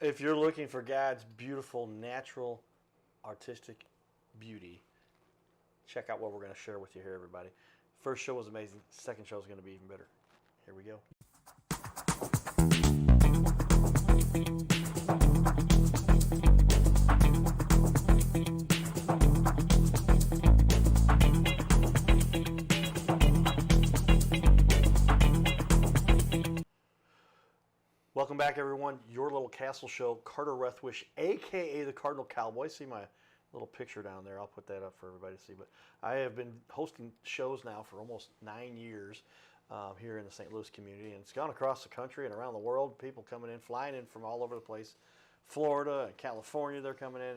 If you're looking for God's beautiful, natural, artistic beauty, check out what we're going to share with you here, everybody. First show was amazing. Second show is going to be even better. Here we go. Welcome back, everyone. Your little castle show, Carter Rethwish, a.k.a. the Cardinal Cowboy. See my little picture down there. I'll put that up for everybody to see. But I have been hosting shows now for almost 9 years here in the St. Louis community. And it's gone across the country and around the world. People coming in, flying in from all over the place. Florida and California, they're coming in.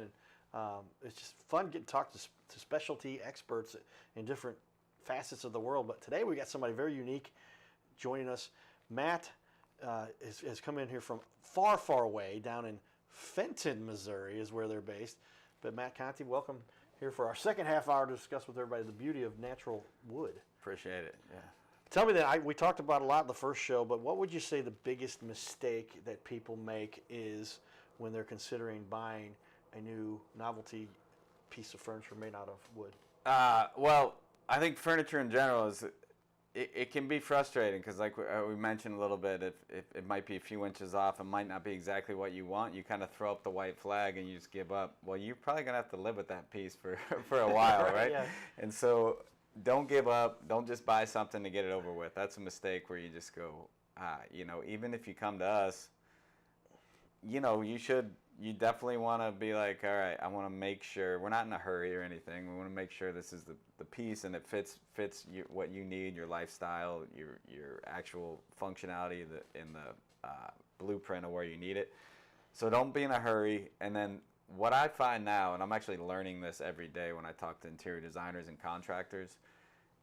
And it's just fun getting to talk to specialty experts in different facets of the world. But today we got somebody very unique joining us. Matt has come in here from far, far away, down in Fenton, Missouri is where they're based. But Matt Conty, welcome here for our second half hour to discuss with everybody the beauty of natural wood. Appreciate it, yeah. Tell me that, we talked about a lot in the first show, but what would you say the biggest mistake that people make is when they're considering buying a new novelty piece of furniture made out of wood? Well, I think furniture in general is... It can be frustrating because, like we mentioned a little bit, if it might be a few inches off, it might not be exactly what you want. You kind of throw up the white flag and you just give up. Well, you're probably gonna have to live with that piece for a while, right? Yeah. And so, don't give up. Don't just buy something to get it over with. That's a mistake where you just go, even if you come to us, you definitely want to be like, all right, I want to make sure we're not in a hurry or anything. We want to make sure this is the piece and it fits what you need, your lifestyle, your actual functionality in the blueprint of where you need it. So don't be in a hurry. And then what I find now, and I'm actually learning this every day when I talk to interior designers and contractors,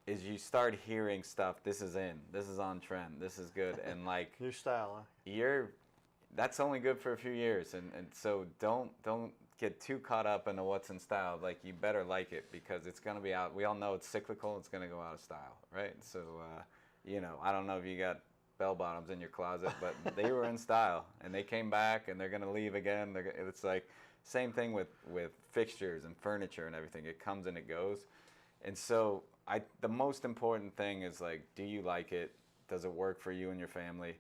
is you start hearing stuff. This is in. This is on trend. This is good. And like New style, huh? That's only good for a few years, and so don't get too caught up into what's in style. Like, you better like it because it's going to be out. We all know it's cyclical. It's going to go out of style, right? So, I don't know if you got bell bottoms in your closet, but they were in style, and they came back, and they're going to leave again. It's like same thing with fixtures and furniture and everything. It comes and it goes, and so the most important thing is, like, do you like it? Does it work for you and your family?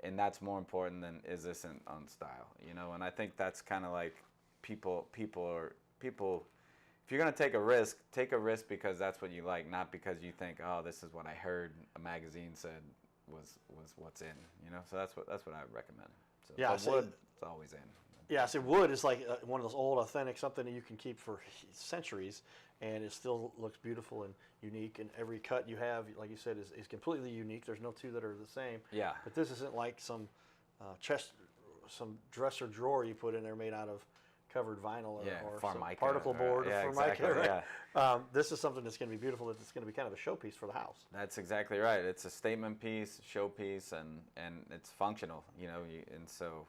And that's more important than is this on style, And I think that's kind of like people. If you're gonna take a risk because that's what you like, not because you think, oh, this is what I heard a magazine said was what's in, So that's what I would recommend. So, yeah, wood is always in. Yeah, I say wood is like one of those old, authentic, something that you can keep for centuries, and it still looks beautiful and unique. And every cut you have, like you said, is completely unique. There's no two that are the same. Yeah. But this isn't like some chest, some dresser drawer you put in there made out of covered vinyl or some particle board or Formica. Exactly, right? yeah. This is something that's going to be beautiful. It's going to be kind of a showpiece for the house. That's exactly right. It's a statement piece, showpiece, and it's functional. And so.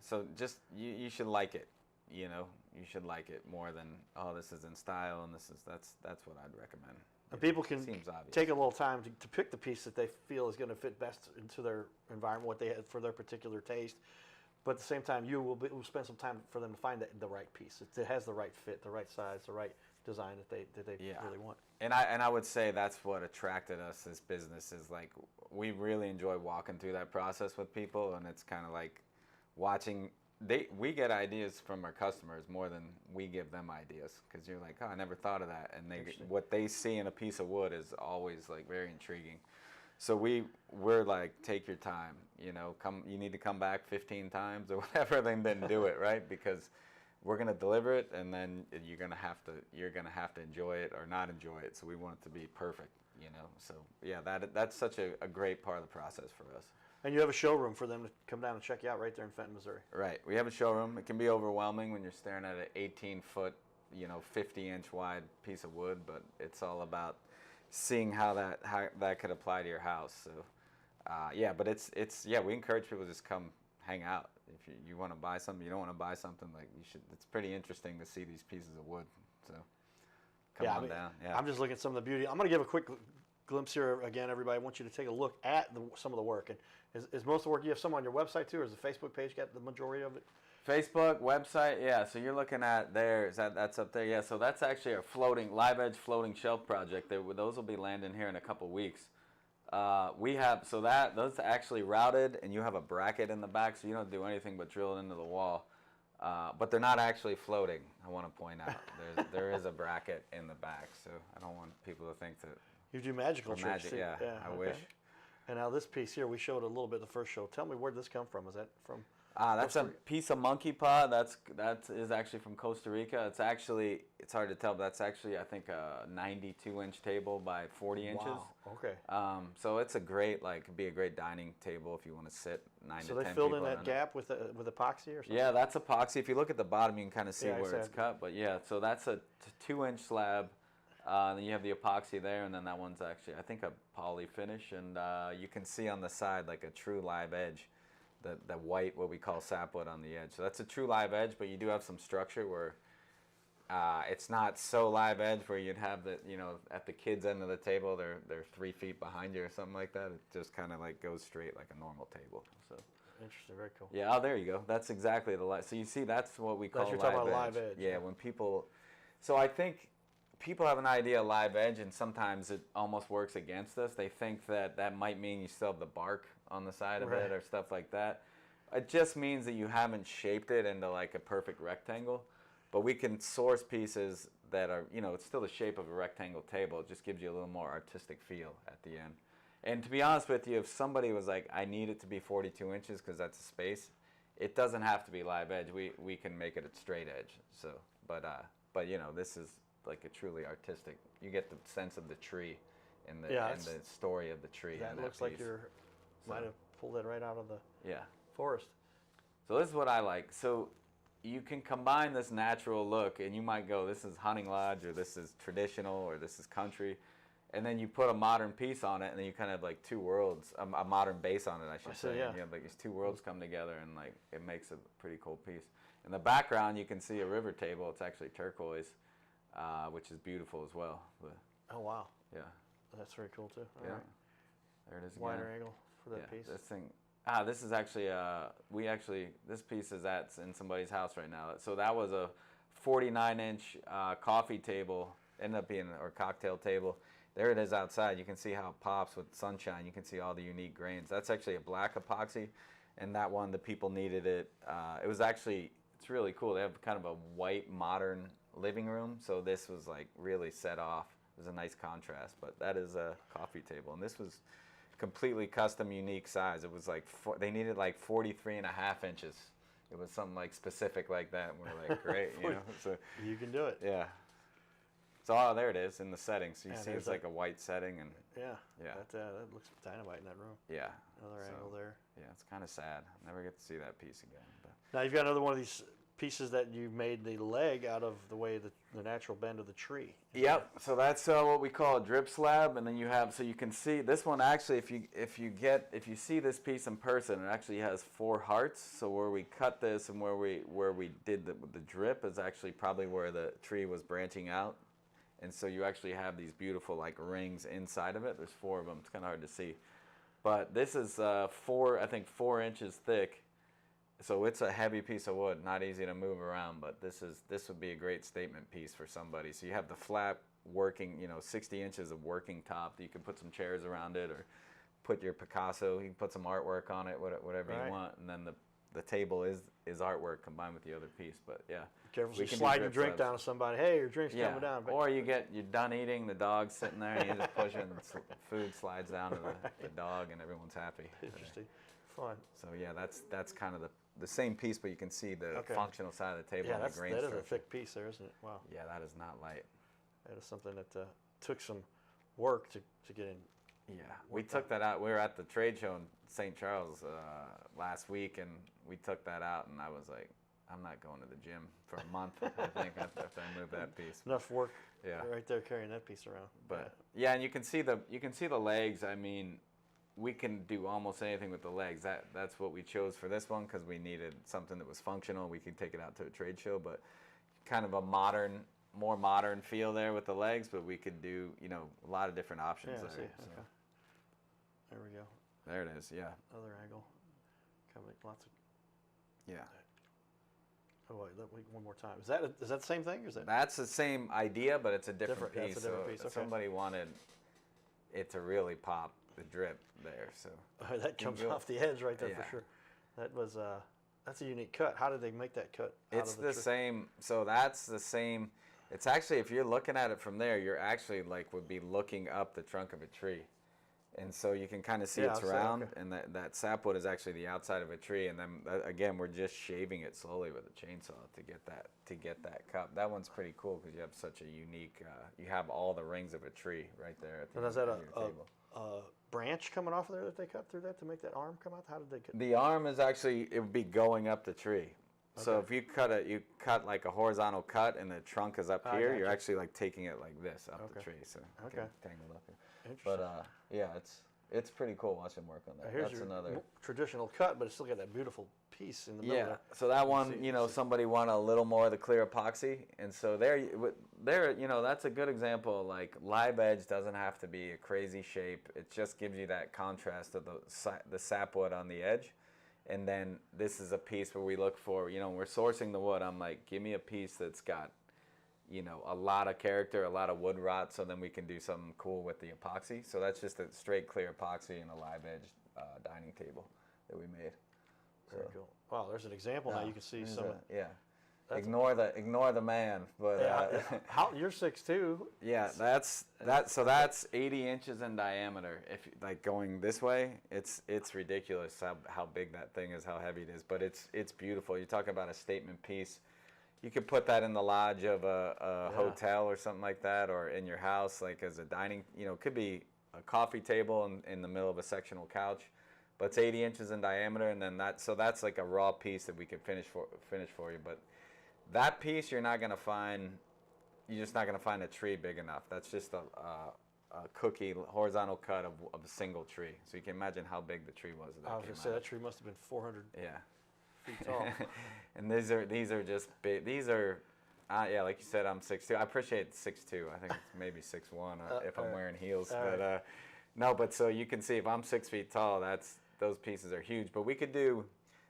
So just you should like it, you should like it more than, oh, this is in style and that's what I'd recommend. And people can take a little time to pick the piece that they feel is going to fit best into their environment, what they have for their particular taste. But at the same time, you will spend some time for them to find the right piece. It has the right fit, the right size, the right design that they really want. And I would say that's what attracted us this business is, like, we really enjoy walking through that process with people, and it's kind of like watching. We get ideas from our customers more than we give them ideas, because you're like, oh, I never thought of that, and what they see in a piece of wood is always like very intriguing. So we're like, take your time, you need to come back 15 times or whatever, then do it, right? Because we're gonna deliver it, and then you're gonna have to enjoy it or not enjoy it. So we want it to be perfect, So yeah, that's such a great part of the process for us. And you have a showroom for them to come down and check you out right there in Fenton, Missouri. Right. We have a showroom. It can be overwhelming when you're staring at an 18-foot, 50-inch wide piece of wood, but it's all about seeing how that could apply to your house. So, we encourage people to just come hang out. If you want to buy something, you don't want to buy something, like, you should. It's pretty interesting to see these pieces of wood. So, come on down. Yeah. I'm just looking at some of the beauty. I'm going to give a quick glimpse here again, everybody. I want you to take a look at some of the work. And is most of the work, you have some on your website too, or is the Facebook page got the majority of it? Facebook, website, yeah. So you're looking at there, that's up there, yeah. So that's actually a live edge floating shelf project. Those will be landing here in a couple weeks. We have, so those are actually routed, and you have a bracket in the back, so you don't do anything but drill it into the wall. But they're not actually floating, I want to point out. There is a bracket in the back, so I don't want people to think that. You do magical tricks. Magic, yeah, I okay. wish. And now this piece here, we showed a little bit the first show. Tell me, where did this come from? Is that from? That's a piece of monkey paw. That is actually from Costa Rica. It's hard to tell, but that's actually, I think, a 92-inch table by 40 inches. Wow. Okay. So it's a great, be a great dining table if you want to sit 9 to 10 people. So they filled in that gap with epoxy or something? Yeah, that's epoxy. If you look at the bottom, you can kind of see where it's cut. But yeah, so that's a 2-inch slab. Then you have the epoxy there, and then that one's actually, I think, a poly finish. And you can see on the side like a true live edge. The white, what we call sapwood on the edge. So that's a true live edge, but you do have some structure where it's not so live edge where you'd have at the kids' end of the table, they're 3 feet behind you or something like that. It just kind of goes straight like a normal table. So interesting, very cool. Yeah, oh, there you go. That's exactly the live. So you see, that's what we call you're talking about live edge. Yeah, when people. So I think people have an idea of live edge, and sometimes it almost works against us. They think that might mean you still have the bark on the side of it or stuff like that. It just means that you haven't shaped it into a perfect rectangle. But we can source pieces that are, it's still the shape of a rectangle table. It just gives you a little more artistic feel at the end. And to be honest with you, if somebody was like, I need it to be 42 inches because that's a space, it doesn't have to be live edge. We can make it a straight edge. So, but this is like a truly artistic. You get the sense of the tree and the story of the tree. That looks like you might have pulled that right out of the forest. So this is what I like. So you can combine this natural look, and you might go, this is hunting lodge, or this is traditional, or this is country, and then you put a modern piece on it, and then you kind of have two worlds, a modern base on it, I should say. Yeah. You have these two worlds come together, and it makes a pretty cool piece. In the background, you can see a river table. It's actually turquoise, which is beautiful as well. But, oh wow! Yeah, that's very cool too. All right. There it is. Wider angle for that piece. This thing. This is actually this piece is in somebody's house right now. So that was a 49-inch coffee table, ended up being, or cocktail table. There it is outside. You can see how it pops with sunshine. You can see all the unique grains. That's actually a black epoxy, and that one, the people needed it. It's really cool. They have kind of a white modern living room, so this was really set off. It was a nice contrast, but that is a coffee table, and this was completely custom, unique size. It was they needed 43.5 inches. It was something specific like that. And we're great, So you can do it. Yeah. So there it is in the setting. So you see it's a white setting, and yeah. That looks dynamite in that room. Yeah. Another angle there. Yeah, it's kind of sad. I'll never get to see that piece again. But. Now you've got another one of these pieces that you made the leg out of the way the natural bend of the tree. Yep. So that's what we call a drip slab, and then you have, so you can see this one actually. If you see this piece in person, it actually has 4 hearts. So where we cut this and where we did the drip is actually probably where the tree was branching out, and so you actually have these beautiful rings inside of it. There's 4 of them. It's kind of hard to see, but this is 4 inches thick. So it's a heavy piece of wood, not easy to move around, but this would be a great statement piece for somebody. So you have the flat working, 60 inches of working top that you can put some chairs around it, or put your Picasso, you can put some artwork on it, whatever you want, and then the table is artwork combined with the other piece. But yeah, careful, so you slide your drink down to somebody. Hey, your drink's coming down. Or you're done eating, the dog's sitting there, and you just push it, and food slides down to the dog, and everyone's happy. Interesting, fun. So yeah, that's kind of the same piece, but you can see the functional side of the table and the grain that structure. Is a thick piece there, isn't it? Wow. Yeah, that is not light. That is something that took some work to get in. Yeah, we took that out. We were at the trade show in St. Charles last week, and we took that out, and I was like, I'm not going to the gym for a month, I think, after I moved that piece. Enough work right there carrying that piece around. But yeah, and you can see the legs. I mean, we can do almost anything with the legs. That's what we chose for this one, because we needed something that was functional. We could take it out to a trade show, but kind of a modern more modern feel there with the legs, but we could do, you know, a lot of different options Yeah, there. see, So. okay. There we go. There it is, yeah. Other angle. Kind of lots of. Yeah. Oh wait, one more time. Is that the same thing? Or is that? That's the same idea, but it's a different Different, piece. that's a different piece, So okay. somebody wanted it to really pop the drip there. So That comes off the edge right there for Yeah. sure. That was that's a unique cut. How did they make that cut? it's the same. So that's the same. It's actually, if you're looking at it from there, you're actually like would be looking up the trunk of a tree. And so you can kind of see Yeah, it's I'll say, round, okay. and that sapwood is actually the outside of a tree. And then again, we're just shaving it slowly with a chainsaw to get that cup. That one's pretty cool because you have such a unique. You have all the rings of a tree right there at the And is that end of your table. a branch coming off of there that they cut through that to make that arm come out? How did they cut? The arm is actually, it would be going up the tree. So Okay. if you cut like a horizontal cut and the trunk is up I here, you're gotcha. actually like taking it like this up the Okay. tree. So Okay. get tangled up here. Interesting. But yeah, it's pretty cool watching work on that. Here's That's your another. traditional cut, but it's still got that beautiful piece in the middle Yeah, there. so that see- one, you know, see. somebody wanted a little more of the clear epoxy, and so there, you know, that's a good example. Like live edge doesn't have to be a crazy shape; it just gives you that contrast of the sapwood on the edge. And then this is a piece where we look for, you know, when we're sourcing the wood, I'm like, give me a piece that's got, you know, a lot of character, a lot of wood rot, so then we can do something cool with the epoxy. So that's just a straight clear epoxy and a live edge dining table that we made. Very cool. Wow, there's an example now. You can see There's some. yeah. That's- Ignore the man, but How you're 6'2". yeah, that's 80 inches in diameter. If like going this way, it's ridiculous how big that thing is, how heavy it is. But it's beautiful. You talk about a statement piece. You could put that in the lodge of a hotel or something like that, or in your house, like as a dining. You know, it could be a coffee table in the middle of a sectional couch. But it's 80 inches in diameter, and then that's like a raw piece that we could finish for you. But that piece you're just not gonna find a tree big enough. That's just a cookie horizontal cut of a single tree. So you can imagine how big the tree was. I was gonna say that tree must have been 400 Yeah. feet tall. And these are just big. These are, yeah, like you said, I'm 6'2". I appreciate 6'2". I think it's maybe 6'1" if I'm wearing heels. But no, but so you can see if I'm 6 feet tall, those pieces are huge. But we could do.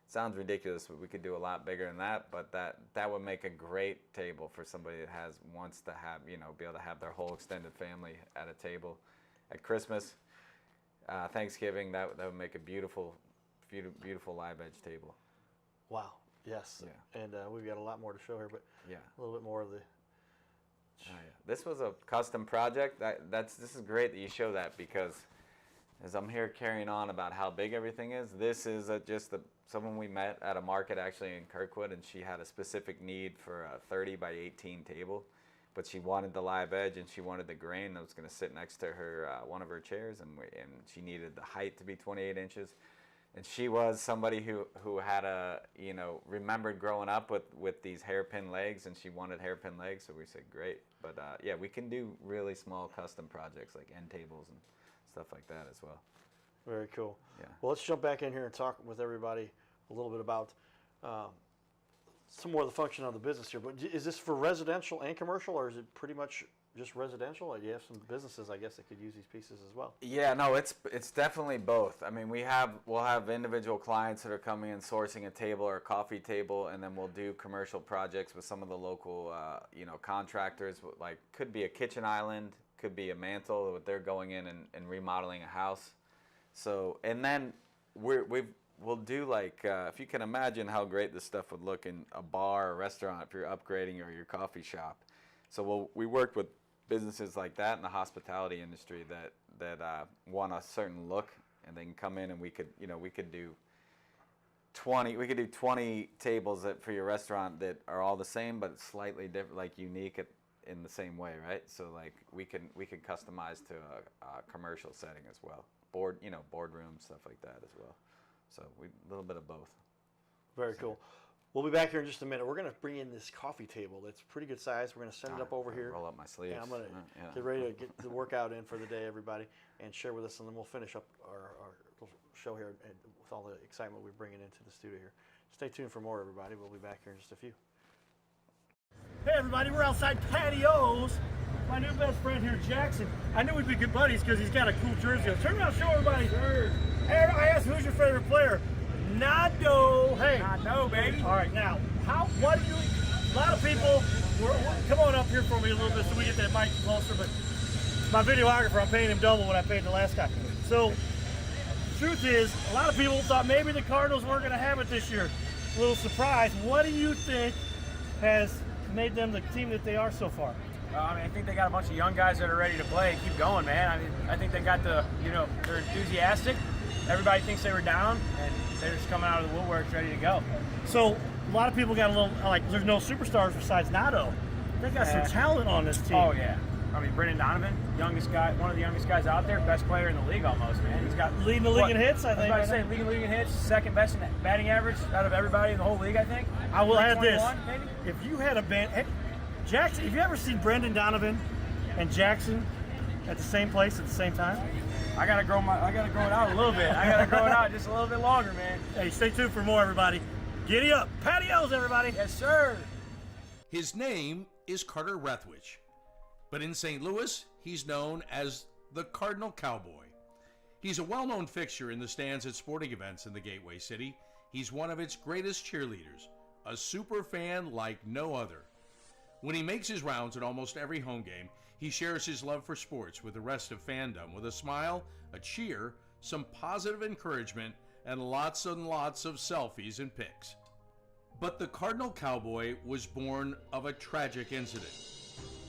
Sounds ridiculous, but we could do a lot bigger than that. But that would make a great table for somebody that wants to have, you know, be able to have their whole extended family at a table at Christmas, Thanksgiving. That would make a beautiful live edge table. Wow. Yes. Yeah. And we've got a lot more to show here, but Yeah. a little bit more of the. Oh, yeah. This was a custom project. This is great that you show that, because as I'm here carrying on about how big everything is, this is just someone we met at a market actually in Kirkwood, and she had a specific need for a 30 by 18 table, but she wanted the live edge and she wanted the grain that was going to sit next to her one of her chairs, and she needed the height to be 28 inches. And she was somebody who had remembered growing up with these hairpin legs, and she wanted hairpin legs, so we said great. But yeah, we can do really small custom projects like end tables and stuff like that as well. Very cool. Yeah. Well, let's jump back in here and talk with everybody a little bit about some more of the function of the business here. But is this for residential and commercial, or is it pretty much just residential? Or you have some businesses, I guess, that could use these pieces as well. Yeah, no, it's definitely both. I mean, we'll have individual clients that are coming and sourcing a table or a coffee table, and then we'll do commercial projects with some of the local contractors. Like, could be a kitchen island, could be a mantle that they're going in and remodeling a house. So, and then we'll do like, if you can imagine how great this stuff would look in a bar or restaurant if you're upgrading, or your coffee shop. So we work with businesses like that in the hospitality industry that want a certain look, and they can come in, and we could do 20 tables for your restaurant that are all the same but slightly different, like unique in the same way, right? So like we can customize to a commercial setting as well, boardroom stuff like that as well. So a little bit of both. Very cool. We'll be back here in just a minute. We're going to bring in this coffee table. That's pretty good size. We're going to send it up over here. Roll up my sleeves. And I'm going to get ready to get the workout in for the day, everybody, and share with us, and then we'll finish up our little show here with all the excitement we're bringing into the studio here. Stay tuned for more, everybody. We'll be back here in just a few. Hey everybody, we're outside Patios. My new best friend here, Jackson. I knew we'd be good buddies because he's got a cool jersey on. Turn around, show everybody. Sure. Hey, I asked who's your favorite player. Nado. Hey. Nado, baby. All right, now, what do you, a lot of people, come on up here for me a little bit so we get that mic closer, but my videographer, I'm paying him double what I paid the last guy. So, truth is, a lot of people thought maybe the Cardinals weren't going to have it this year. A little surprise. What do you think has made them the team that they are so far? I think they got a bunch of young guys that are ready to play and keep going, man. I think they got they're enthusiastic. Everybody thinks they were down, and they're just coming out of the woodworks ready to go. So, a lot of people got a little, there's no superstars besides Nado. They got some talent on this team. Oh, yeah. Brendan Donovan, youngest guy, one of the youngest guys out there, best player in the league almost, man. He's got leading the league in hits, I think. I was about to say, leading the league in hits, second best in batting average out of everybody in the whole league, I think. I will add this. Maybe? If you had a band, hey, Jackson, have you ever seen Brendan Donovan and Jackson at the same place at the same time? I gotta grow it out a little bit. I gotta grow it out just a little bit longer, man. Hey, stay tuned for more, everybody. Giddy up. Patios, everybody. Yes, sir. His name is Carter Rethwich, but in St. Louis, he's known as the Cardinal Cowboy. He's a well-known fixture in the stands at sporting events in the Gateway City. He's one of its greatest cheerleaders, a super fan like no other. When he makes his rounds at almost every home game, he shares his love for sports with the rest of fandom with a smile, a cheer, some positive encouragement, and lots of selfies and pics. But the Cardinal Cowboy was born of a tragic incident.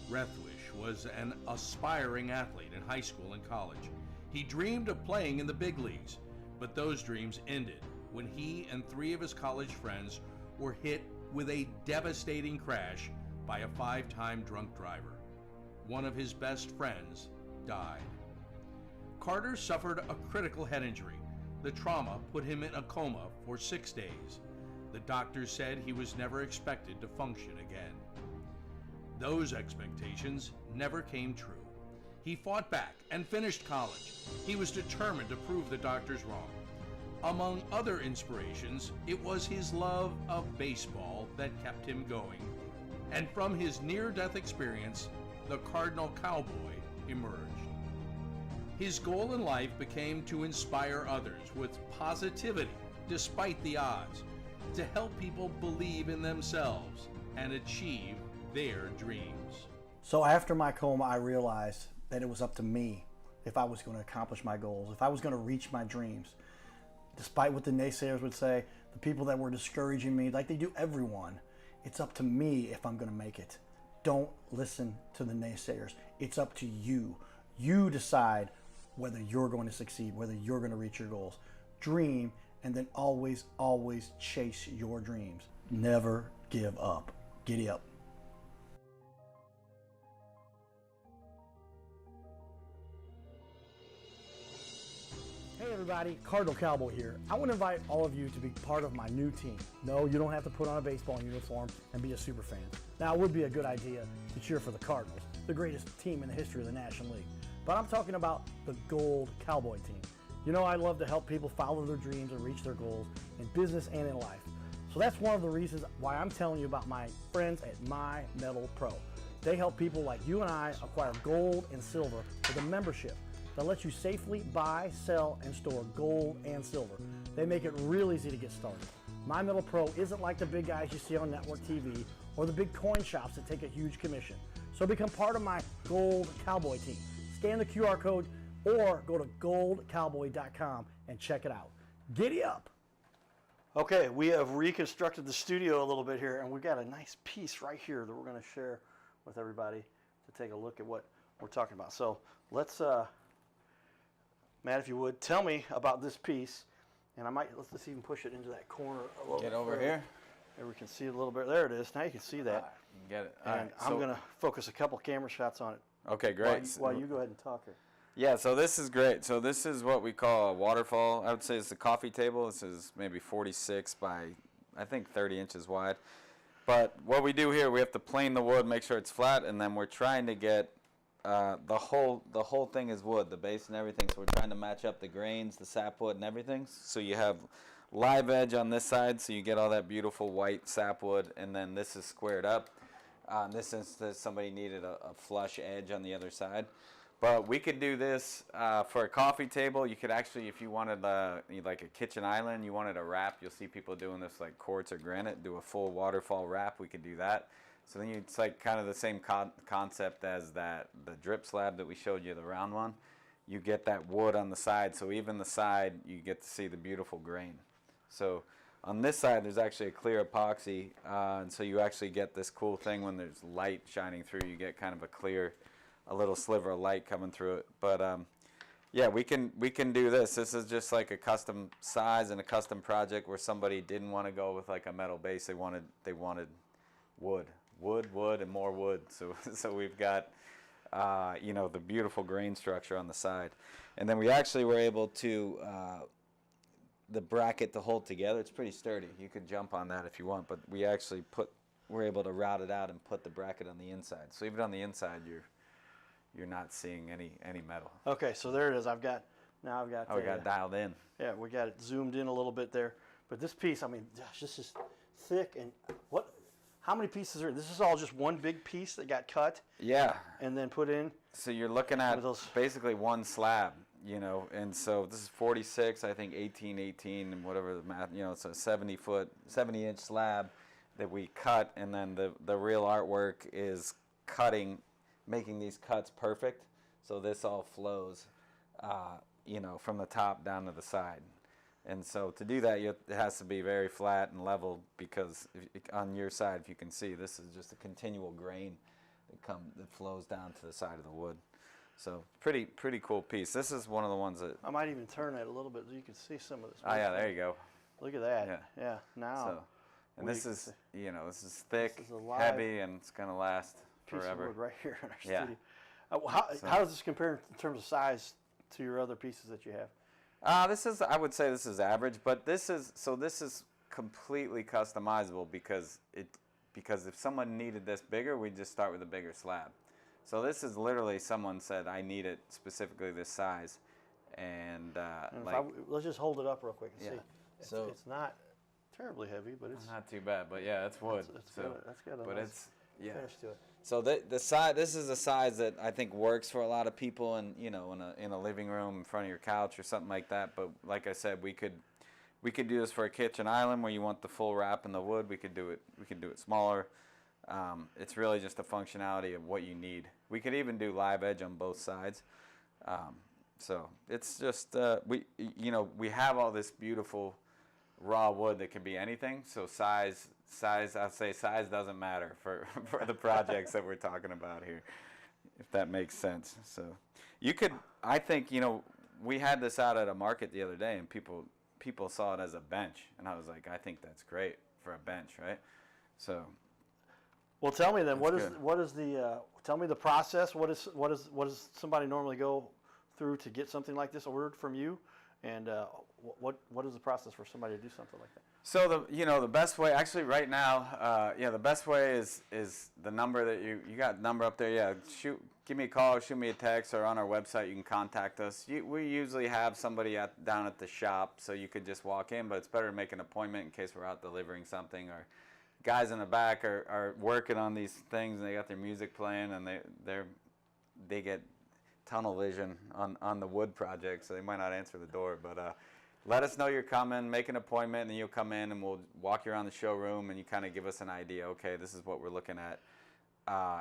Rethwich was an aspiring athlete in high school and college. He dreamed of playing in the big leagues, but those dreams ended when he and 3 of his college friends were hit with a devastating crash by a 5-time drunk driver. One of his best friends died. Carter suffered a critical head injury. The trauma put him in a coma for 6 days. The doctors said he was never expected to function again. Those expectations never came true. He fought back and finished college. He was determined to prove the doctors wrong. Among other inspirations, it was his love of baseball that kept him going. And from his near-death experience, the Cardinal Cowboy emerged. His goal in life became to inspire others with positivity despite the odds, to help people believe in themselves and achieve their dreams. So after my coma, I realized that it was up to me if I was going to accomplish my goals, if I was going to reach my dreams. Despite what the naysayers would say, the people that were discouraging me, like they do everyone, it's up to me if I'm going to make it. Don't listen to the naysayers. It's up to you. You decide whether you're going to succeed, whether you're going to reach your goals. Dream, and then always, always chase your dreams. Never give up. Giddy up. Hey everybody, Cardinal Cowboy here. I want to invite all of you to be part of my new team. No, you don't have to put on a baseball uniform and be a super fan. Now, it would be a good idea to cheer for the Cardinals, the greatest team in the history of the National League. But I'm talking about the Gold Cowboy team. You know, I love to help people follow their dreams and reach their goals in business and in life. So that's one of the reasons why I'm telling you about my friends at My Metal Pro. They help people like you and I acquire gold and silver with a membership that lets you safely buy, sell, and store gold and silver. They make it real easy to get started. My Metal Pro isn't like the big guys you see on network TV or the big coin shops that take a huge commission. So become part of my Gold Cowboy team. Scan the QR code or go to goldcowboy.com and check it out. Giddy up. Okay, we have reconstructed the studio a little bit here, and we've got a nice piece right here that we're going to share with everybody to take a look at what we're talking about. So let's, Matt, if you would, tell me about this piece, and let's just even push it into that corner a little bit. Get over here. There we can see it a little bit. There it is. Now you can see that. Get it. And I'm going to focus a couple camera shots on it. Okay, great. While you go ahead and talk here. Yeah, so this is great. So this is what we call a waterfall. I would say it's a coffee table. This is maybe 46 by, I think, 30 inches wide. But what we do here, we have to plane the wood, make sure it's flat, and then we're trying to get the whole thing is wood, the base and everything. So we're trying to match up the grains, the sapwood and everything. So you have live edge on this side, so you get all that beautiful white sapwood, and then this is squared up. In this instance, somebody needed a flush edge on the other side. But we could do this for a coffee table. You could actually, if you wanted like a kitchen island, you wanted a wrap, you'll see people doing this like quartz or granite, do a full waterfall wrap, we could do that. So then it's like kind of the same concept as the drip slab that we showed you, the round one. You get that wood on the side, so even the side, you get to see the beautiful grain. So on this side, there's actually a clear epoxy, and so you actually get this cool thing when there's light shining through, you get kind of a little sliver of light coming through it. But yeah, we can do this. This is just like a custom size and a custom project where somebody didn't want to go with like a metal base. They wanted wood, and more wood. So we've got you know, the beautiful grain structure on the side, and then we actually were able to the bracket to hold together. It's pretty sturdy. You could jump on that if you want, but we actually we're able to route it out and put the bracket on the inside. So even on the inside, you're not seeing any metal. Okay, so there it is. I've got. Oh, we got it dialed in. Yeah, we got it zoomed in a little bit there. But this piece, I mean, gosh, this is thick. And how many pieces are? This is all just one big piece that got cut. Yeah. And then put in. So you're looking at basically one slab, you know, and so this is 46, I think 18, and whatever the math, you know, it's a 70-inch slab that we cut, and then the real artwork is making these cuts perfect. So this all flows, you know, from the top down to the side. And so to do that, it has to be very flat and level, because on your side, if you can see, this is just a continual grain that flows down to the side of the wood. So pretty cool piece. This is one of the ones that I might even turn that a little bit so you can see some of this. Oh yeah, there you go. Look at that. Yeah. Now. So, and this is, you know, this is thick, heavy, and it's gonna last forever. Piece of wood right here in our studio. How does this compare in terms of size to your other pieces that you have? I would say this is average, but this is completely customizable because if someone needed this bigger, we'd just start with a bigger slab. So this is literally someone said, I need it specifically this size, and let's just hold it up real quick and see. So it's not terribly heavy, but it's not too bad. But yeah, it's wood. That's got a nice finish to it. So the size, this is a size that I think works for a lot of people, and you know, in a living room in front of your couch or something like that. But like I said, we could do this for a kitchen island where you want the full wrap in the wood. We could do it smaller. It's really just the functionality of what you need. We could even do live edge on both sides. So it's just we have all this beautiful raw wood that can be anything. So size, I'd say size doesn't matter for the projects that we're talking about here, if that makes sense. So you could, I think, you know, we had this out at a market the other day, and people saw it as a bench, and I was like, I think that's great for a bench, right? So. Well, tell me then, tell me the process. What does somebody normally go through to get something like this ordered from you, and what is the process for somebody to do something like that? So the best way, actually right now, the best way is the number that you got number up there. Yeah, give me a call, or shoot me a text, or on our website you can contact us. We usually have somebody down at the shop, so you could just walk in, but it's better to make an appointment in case we're out delivering something, or guys in the back are working on these things, and they got their music playing, and they get tunnel vision on the wood project, so they might not answer the door. But let us know you're coming, make an appointment, and then you'll come in, and we'll walk you around the showroom, and you kind of give us an idea. Okay, this is what we're looking at,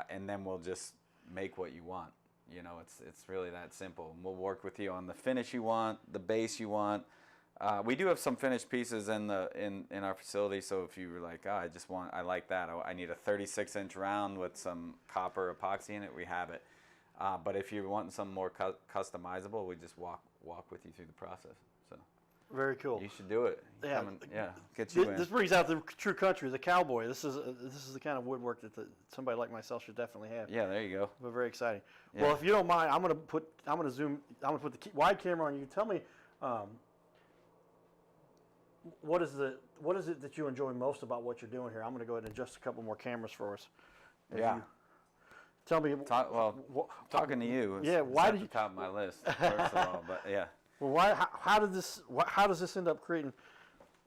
and then we'll just make what you want. You know, it's really that simple. And we'll work with you on the finish you want, the base you want. We do have some finished pieces in our facility, so if you were like, I like that, I need a 36-inch round with some copper epoxy in it, we have it. But if you're wanting something more customizable, we just walk with you through the process. So very cool. You should do it. Yeah, get you in. This brings out the true country, the cowboy. This is the kind of woodwork that somebody like myself should definitely have. Yeah, there you go. But very exciting. Yeah. Well, if you don't mind, I'm gonna put the wide camera on you. Tell me. What is it that you enjoy most about what you're doing here? I'm going to go ahead and adjust a couple more cameras for us. Tell me. Talking to you is why at the top of my list, first of all, but yeah. Well, how does this end up creating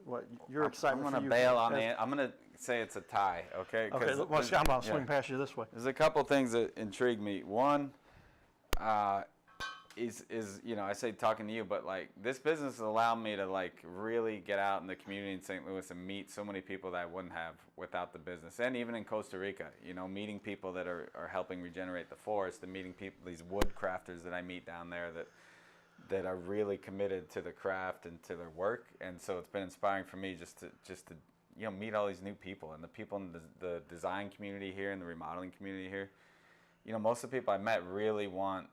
what your excitement? I'm going to bail on the. I'm going to say it's a tie, okay? Okay, Because well, I'm going to swing past you this way. there's a couple things that intrigue me. One is I say talking to you, but like this business has allowed me to like really get out in the community in St. Louis and meet so many people that I wouldn't have without the business. And even in Costa Rica, meeting people that are helping regenerate the forest, and meeting people, these wood crafters that I meet down there that are really committed to the craft and to their work. And so it's been inspiring for me just to meet all these new people, and the people in the design community here and the remodeling community here. Most of the people I met really want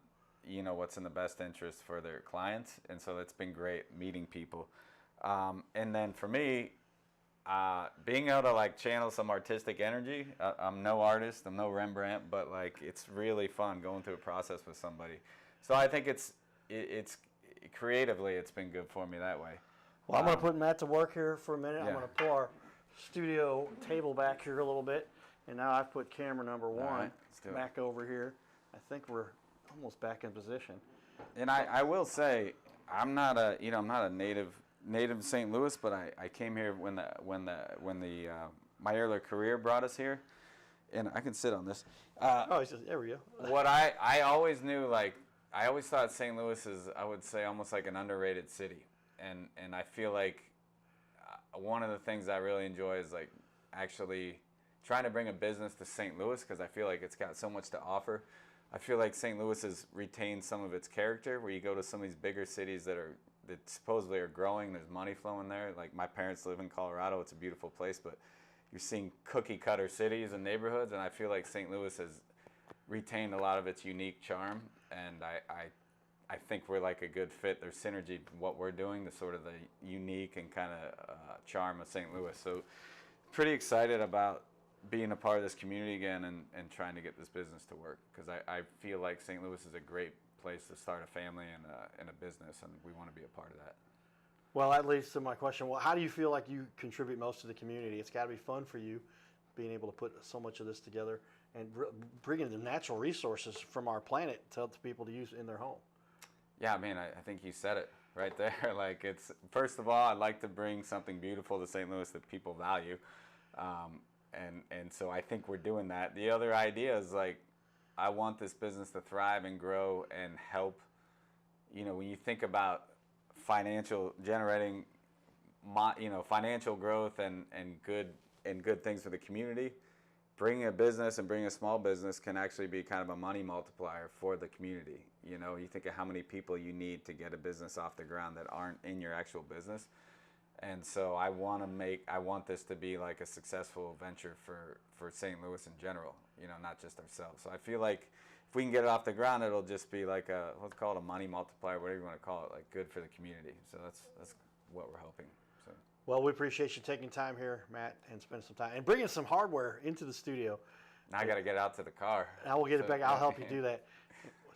what's in the best interest for their clients, and so it's been great meeting people. And then for me, being able to like channel some artistic energy. I'm no artist, I'm no Rembrandt, but like it's really fun going through a process with somebody. So I think it's creatively it's been good for me that way. Well, I'm going to put Matt to work here for a minute. Yeah. I'm going to pull our studio table back here a little bit, and now I've put camera number one right, let's do it. back over here. I think we're almost back in position. And I will say, I'm not a native St. Louis, but I came here when my earlier career brought us here, and I can sit on this. He says, there we go. What I always knew, like I always thought St. Louis is, I would say, almost like an underrated city, and I feel like one of the things I really enjoy is like actually trying to bring a business to St. Louis, because I feel like it's got so much to offer. I feel like St. Louis has retained some of its character, where you go to some of these bigger cities that supposedly are growing, there's money flowing there. Like my parents live in Colorado, it's a beautiful place, but you're seeing cookie cutter cities and neighborhoods, and I feel like St. Louis has retained a lot of its unique charm, and I think we're like a good fit. There's synergy in what we're doing, the sort of the unique and kind of charm of St. Louis. So pretty excited about being a part of this community again and trying to get this business to work, because I feel like St. Louis is a great place to start a family and a business, and we want to be a part of that. Well, that leads to my question. Well, how do you feel like you contribute most to the community? It's got to be fun for you being able to put so much of this together and bringing the natural resources from our planet to people to use in their home. Yeah, I mean, I think you said it right there. Like, it's, first of all, I'd like to bring something beautiful to St. Louis that people value. And so I think we're doing that. The other idea is, like, I want this business to thrive and grow and help. When you think about generating financial growth and good things for the community, bringing a business and bringing a small business can actually be kind of a money multiplier for the community. You think of how many people you need to get a business off the ground that aren't in your actual business. And so I want this to be like a successful venture for St. Louis in general, not just ourselves. So I feel like if we can get it off the ground, it'll just be like let's call it a money multiplier, whatever you want to call it, like good for the community. So that's what we're hoping. So. Well, we appreciate you taking time here, Matt, and spending some time and bringing some hardware into the studio. Now I got to get out to the car. I will get it back. I'll help you do that.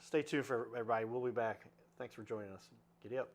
Stay tuned for everybody. We'll be back. Thanks for joining us. Giddy up.